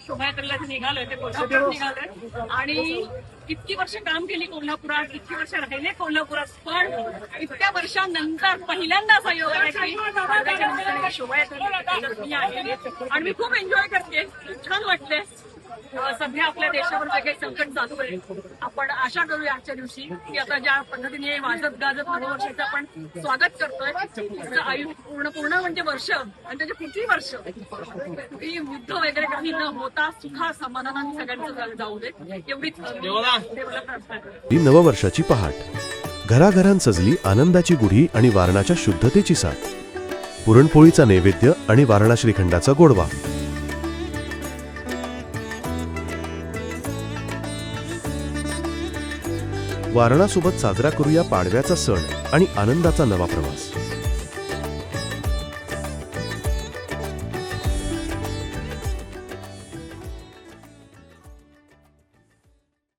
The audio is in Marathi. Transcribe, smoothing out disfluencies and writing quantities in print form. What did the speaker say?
शोभायात्रेला जे निघालोय ते कोल्हापुरात निघालोय आणि इतकी वर्ष काम केली कोल्हापुरात, इतकी वर्ष राहिले कोल्हापुरात, पण इतक्या वर्षांनंतर पहिल्यांदाच योग आहे की शोभायात्रेला मी आहे आणि मी खूप एन्जॉय करते. खूप छान वाटते. सध्या आपल्या देशावर जे काही संकट चालू आहे, आपण आशा करूया आजच्या दिवशी की आता ज्या पद्धतीने वाजत गाजत नववर्षाचं आपण स्वागत करतोय, त्याचं आयुष्य पूर्ण म्हणजे वर्ष आणि त्याची पुढची वर्ष कुठेही युद्ध वगैरे काही न होता सुखा समाधानाने सगळ्यांचं जाऊ दे एवढीच देवाला प्रार्थना करते. ही नववर्षाची पहाट घराघरांत सजली आनंदाची गुढी आणि वारणाच्या शुद्धतेची साथ. पुरणपोळीचा नैवेद्य आणि वारणा श्रीखंडाचा गोडवा. वारणासोबत साजरा करूया पाडव्याचा सण आणि आनंदाचा नवा प्रवास.